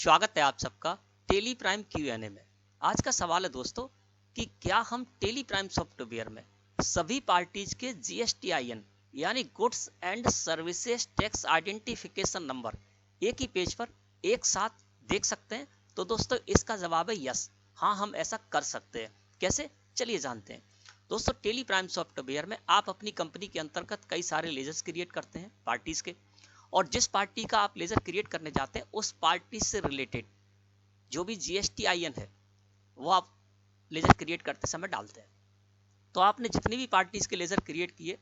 स्वागत है आप सबका टेली प्राइम क्यूएनए में। आज का सवाल है दोस्तों कि क्या हम टेली प्राइम सॉफ्टवेयर में सभी पार्टीज के जीएसटीआईएन यानी goods and services tax identification number एक ही पेज पर एक साथ देख सकते हैं? तो दोस्तों इसका जवाब है यस, हाँ हम ऐसा कर सकते हैं। कैसे, चलिए जानते हैं। दोस्तों टेली प्राइम सॉफ्टवेयर में आप अपनी कंपनी के अंतर्गत कई सारे लेजर्स क्रिएट करते हैं पार्टीज के, और जिस पार्टी का आप लेजर क्रिएट करने जाते हैं उस पार्टी से रिलेटेड जो भी जीएसटीआईएन है वो आप लेजर क्रिएट करते समय डालते हैं। तो आपने जितनी भी पार्टीज के लेजर क्रिएट किए,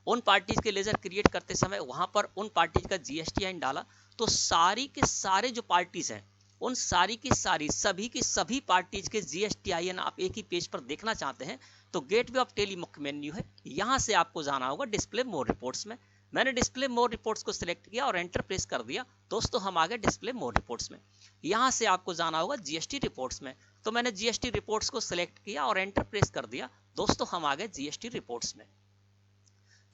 उन पार्टीज के लेजर क्रिएट करते समय वहां पर उन पार्टीज का जीएसटीआईएन डाला, तो सारी के सारे जो पार्टीज हैं उन सारी की सारी सभी की सभी पार्टीज के जीएसटीआईएन आप एक ही पेज पर देखना चाहते हैं तो गेटवे ऑफ टेली मुख्य मेन्यू है, यहां से आपको जाना होगा डिस्प्ले मोर रिपोर्ट्स में। मैंने डिस्प्ले मोर रिपोर्ट्स को सिलेक्ट किया और एंटर प्रेस कर दिया। दोस्तों हम आ गए डिस्प्ले मोर रिपोर्ट्स में। यहां से आपको जाना होगा जीएसटी रिपोर्ट्स में, तो मैंने जीएसटी रिपोर्ट्स को सिलेक्ट किया और एंटर प्रेस कर दिया। दोस्तों हम आ गए जीएसटी रिपोर्ट्स में।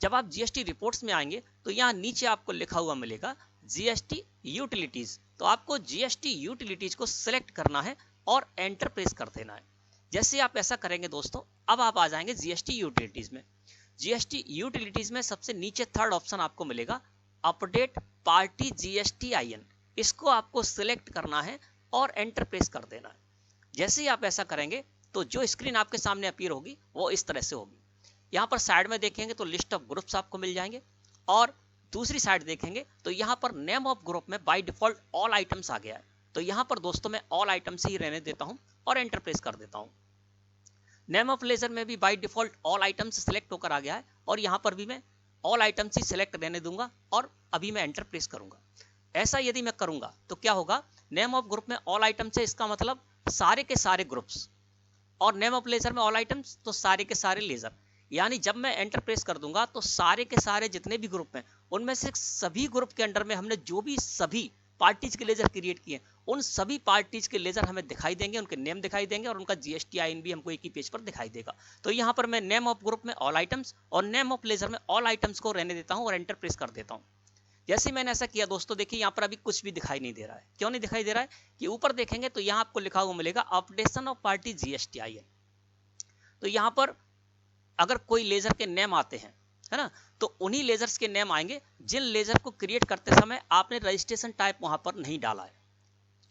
जब आप जीएसटी रिपोर्ट्स में आएंगे तो यहाँ नीचे आपको लिखा हुआ मिलेगा जीएसटी यूटिलिटीज, तो आपको जीएसटी यूटिलिटीज को सिलेक्ट करना है और एंटर प्रेस कर देना है। जैसे आप ऐसा करेंगे दोस्तों, अब आप आ जाएंगे जीएसटी यूटिलिटीज में। जीएसटी यूटिलिटीज में सबसे नीचे थर्ड ऑप्शन आपको मिलेगा अपडेट पार्टी जीएसटीआईएन, इसको आपको सिलेक्ट करना है और एंटर प्रेस कर देना है। जैसे ही आप ऐसा करेंगे तो जो स्क्रीन आपके सामने अपीयर होगी वो इस तरह से होगी। यहाँ पर साइड में देखेंगे तो लिस्ट ऑफ ग्रुप्स आपको मिल जाएंगे, और दूसरी साइड देखेंगे तो यहाँ पर नेम ऑफ ग्रुप में बाय डिफॉल्ट ऑल आइटम्स आ गया है। तो यहाँ पर दोस्तों मैं ऑल आइटम्स ही रहने देता हूँ और एंटर प्रेस कर देता हूँ। नेम ऑफ लेजर में भी by default all items select होकर आ गया है, और यहाँ पर भी मैं ऑल आइटम्स ही सिलेक्ट रहने दूंगा और अभी मैं एंटर प्रेस करूंगा। ऐसा यदि मैं करूंगा तो क्या होगा, नेम ऑफ ग्रुप में ऑल आइटम्स है, इसका मतलब सारे के सारे ग्रुप्स, और नेम ऑफ लेजर में ऑल आइटम्स तो सारे के सारे लेजर। यानी जब मैं एंटर प्रेस कर दूंगा तो सारे के सारे जितने भी ग्रुप हैं उनमें से सभी ग्रुप के अंडर में हमने जो भी सभी पार्टीज के लेजर क्रिएट किए उन सभी पार्टीज के लेजर हमें दिखाई देंगे, उनके नेम दिखाई देंगे और उनका जीएसटीआईएन भी हमको एक ही पेज पर दिखाई देगा। तो यहाँ पर मैं नेम ऑफ ग्रुप में ऑल आइटम्स और नेम ऑफ लेजर में ऑल आइटम्स को रहने देता हूँ और एंटर प्रेस कर देता हूँ। जैसे मैंने ऐसा किया दोस्तों, देखिए यहाँ पर अभी कुछ भी दिखाई नहीं दे रहा है। क्यों नहीं दिखाई दे रहा है कि ऊपर देखेंगे तो यहाँ आपको लिखा हुआ मिलेगा अपडेशन ऑफ पार्टी जीएसटीआईएन। तो यहाँ पर अगर कोई लेजर के नेम आते हैं, है ना, तो उन्हीं लेजर्स के नेम आएंगे जिन लेजर को क्रिएट करते समय आपने रजिस्ट्रेशन टाइप वहां पर नहीं डाला है,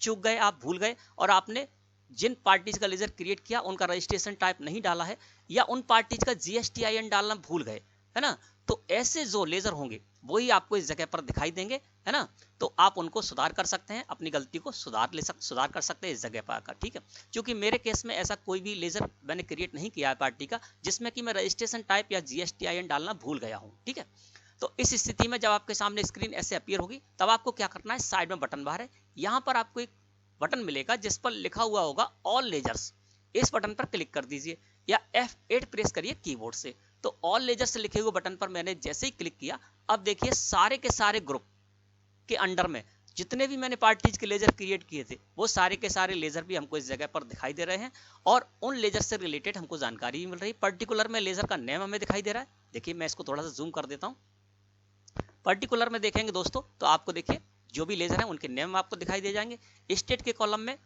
चूक गए, आप भूल गए और आपने जिन पार्टीज का लेजर क्रिएट किया उनका रजिस्ट्रेशन टाइप नहीं डाला है, या उन पार्टीज का जीएसटीआईएन डालना भूल गए, है ना, तो ऐसे जो लेजर होंगे वही आपको इस जगह पर दिखाई देंगे, है ना। तो आप उनको सुधार कर सकते हैं, अपनी गलती को सुधार कर सकते हैं इस जगह पर आकर, ठीक है। क्योंकि मेरे केस में ऐसा कोई भी लेजर मैंने क्रिएट नहीं किया है पार्टी का जिसमें कि मैं रजिस्ट्रेशन टाइप या जीएसटीआईएन डालना भूल गया हूँ, ठीक है। तो इस स्थिति में जब आपके सामने स्क्रीन ऐसे अपीयर होगी तब आपको क्या करना है, साइड में बटन बार है, यहाँ पर आपको एक बटन मिलेगा जिस पर लिखा हुआ होगा ऑल लेजर्स, इस बटन पर क्लिक कर दीजिए या F8 प्रेस करिए कीबोर्ड से। तो ऑल लेजर्स से लिखे हुए बटन पर मैंने जैसे ही क्लिक किया, अब देखिए सारे के सारे ग्रुप के अंडर में जितने भी मैंने पार्टीज के लेजर क्रिएट किए थे वो सारे के सारे लेजर भी हमको इस जगह पर दिखाई दे रहे हैं, और उन लेजर से रिलेटेड हमको जानकारी भी मिल रही है। पर्टिकुलर में लेजर का नेम हमें दिखाई दे रहा है। देखिए मैं इसको थोड़ा सा जूम कर देता हूँ। पर्टिकुलर में देखेंगे दोस्तों तो आपको देखिए जो भी लेजर है उनके नेम आपको दिखाई दे जाएंगे। स्टेट के कॉलम में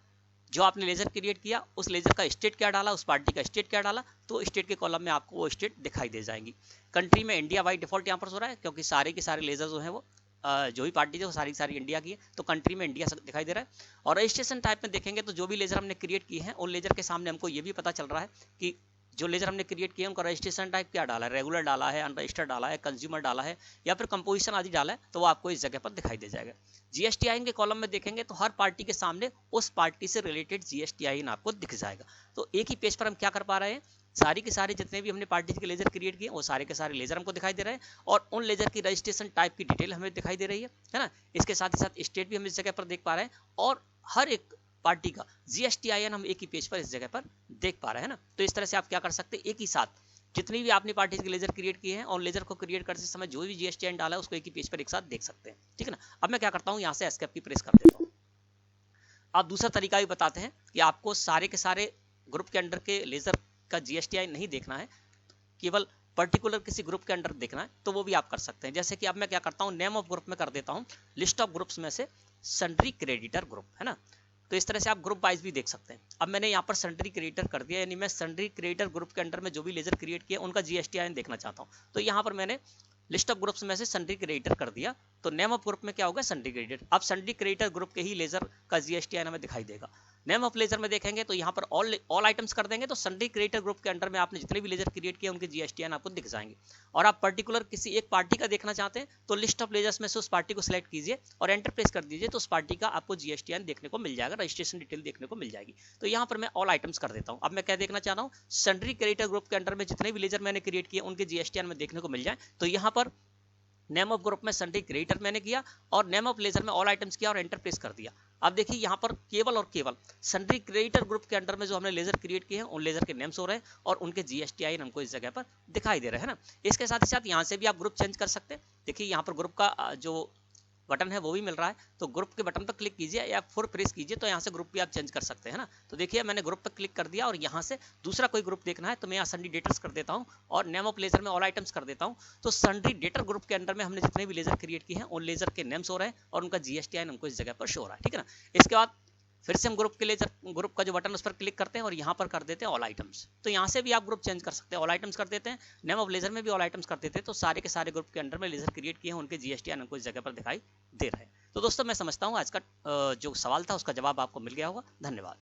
जो आपने लेजर क्रिएट किया उस लेजर का स्टेट क्या डाला, उस पार्टी का स्टेट क्या डाला, तो स्टेट के कॉलम में आपको वो स्टेट दिखाई दे जाएंगी। कंट्री में इंडिया बाई डिफॉल्ट यहाँ पर हो रहा है क्योंकि सारे के सारे लेजर जो है वो जो भी पार्टी है वो सारी सारी इंडिया की है, तो कंट्री में इंडिया दिखाई दे रहा है। और रजिस्ट्रेशन टाइप में देखेंगे तो जो भी लेजर हमने क्रिएट किए हैं उन लेजर के सामने हमको ये भी पता चल रहा है कि जो लेजर हमने क्रिएट किया है उनका रजिस्ट्रेशन टाइप क्या डाला है, रेगुलर डाला है, अनरजिस्टर्ड डाला है, कंज्यूमर डाला है या फिर कंपोजिशन आदि डाला है, तो वो आपको इस जगह पर दिखाई दे जाएगा। जीएसटीआईएन के कॉलम में देखेंगे तो हर पार्टी के सामने उस पार्टी से रिलेटेड जीएसटीआईएन आपको दिख जाएगा। तो एक ही पेज पर हम क्या कर पा रहे हैं, सारी के सारे जितने भी हमने पार्टीज के लेजर क्रिएट किए वो सारे के सारे लेजर हमको दिखाई दे रहे हैं, और उन लेजर की रजिस्ट्रेशन टाइप की डिटेल हमें दिखाई दे रही है ना। इसके साथ ही साथ स्टेट भी हम इस जगह पर देख पा रहे हैं, और हर एक पार्टी का जीएसटीआईएन हम एक ही पेज पर इस जगह पर देख पा रहे हैं ना। तो इस तरह से आप क्या कर सकते हैं, एक ही साथ जितनी भी आपने पार्टीज के लेजर क्रिएट किए हैं और लेजर को क्रिएट करते समय जो भी जीएसटीआईएन डाला है उसको एक ही पेज पर एक साथ देख सकते हैं, ठीक है ना। अब मैं क्या करता हूँ, यहाँ से एस्केप की प्रेस कर देता हूँ। अब दूसरा तरीका भी बताते हैं कि आपको सारे के सारे ग्रुप के अंडर के लेजर का जीएसटीआईएन नहीं देखना है, केवल पर्टिकुलर किसी ग्रुप के अंडर देखना है, तो वो भी आप कर सकते हैं। जैसे कि अब मैं क्या करता हूँ, नेम ऑफ ग्रुप में कर देता हूँ लिस्ट ऑफ ग्रुप्स में से सन्ड्री क्रेडिटर ग्रुप, है ना। तो इस तरह से आप ग्रुप वाइज भी देख सकते हैं। अब मैंने यहाँ पर सन्ड्री क्रेडिटर कर दिया, यानी मैं सन्ड्री क्रेडिटर ग्रुप के अंडर में जो भी लेजर क्रिएट किया उनका GSTIN देखना चाहता हूँ। तो यहाँ पर मैंने लिस्ट ऑफ ग्रुप्स में से सन्ड्री क्रेडिटर कर दिया, तो नेम ऑफ ग्रुप में क्या होगा, सन्ड्री क्रेडिटर। अब सन्ड्री क्रेडिटर ग्रुप के ही लेजर का GSTIN हमें दिखाई देगा। नेम ऑफ लेजर में देखेंगे तो यहाँ पर ऑल आइटम्स कर देंगे, तो सन्ड्री क्रिएटर ग्रुप के अंडर में आपने जितने भी लेजर क्रिएट किए उनके GSTIN आपको दिख जाएंगे। और आप पर्टिकुलर किसी एक पार्टी का देखना चाहते हैं तो लिस्ट ऑफ लेजर्स में से उस पार्टी को सिलेक्ट कीजिए और एंटर प्रेस कर दीजिए, तो उस पार्टी का आपको GSTIN देखने को मिल जाएगा, रजिस्ट्रेशन डिटेल देखने को मिल जाएगी। तो यहाँ पर मैं ऑल आइटम्स कर देता हूँ। अब मैं क्या देखना चाह रहा हूँ, सन्ड्री क्रिएटर ग्रुप के अंडर में जितने भी लेजर मैंने क्रिएट किए उनके GSTIN में देखने को मिल जाए। तो यहाँ पर नेम ऑफ ग्रुप में सन्ड्री क्रिएटर मैंने किया और नेम ऑफ लेजर में ऑल आइटम्स किया और एंटर प्रेस कर दिया। अब देखिए यहाँ पर केवल और केवल सन्ड्री क्रिएटर ग्रुप के अंडर में जो हमने लेजर क्रिएट किए हैं उन लेजर के नेम्स हो रहे हैं और उनके GSTIN हमको इस जगह पर दिखाई दे रहे हैं ना। इसके साथ ही साथ यहाँ से भी आप ग्रुप चेंज कर सकते हैं। देखिए यहाँ पर ग्रुप का जो बटन है वो भी मिल रहा है, तो ग्रुप के बटन पर क्लिक कीजिए या 4 प्रेस कीजिए, तो यहाँ से ग्रुप भी आप चेंज कर सकते हैं ना। तो देखिए मैंने ग्रुप पर क्लिक कर दिया और यहाँ से दूसरा कोई ग्रुप देखना है तो मैं यहाँ सन्ड्री डेटर्स कर देता हूँ और नेम ऑफ लेजर में ऑल आइटम्स कर देता हूँ। तो सन्ड्री डेटर ग्रुप के अंदर में हमने जितने भी लेजर क्रिएट किए हैं उन लेजर के नेम्स हो रहे हैं और उनका GSTIN हमको इस जगह पर शो हो रहा है, ठीक है ना। इसके बाद फिर से हम ग्रुप का जो बटन उस पर क्लिक करते हैं और यहाँ पर कर देते हैं ऑल आइटम्स। तो यहाँ से भी आप ग्रुप चेंज कर सकते हैं, ऑल आइटम्स कर देते हैं, नेम ऑफ लेजर में भी ऑल आइटम्स कर देते हैं, तो सारे के सारे ग्रुप के अंडर में लेजर क्रिएट किए हैं उनके GSTIN हमको इस जगह पर दिखाई दे रहे हैं। तो दोस्तों मैं समझता हूँ आज का जो सवाल था उसका जवाब आपको मिल गया होगा। धन्यवाद।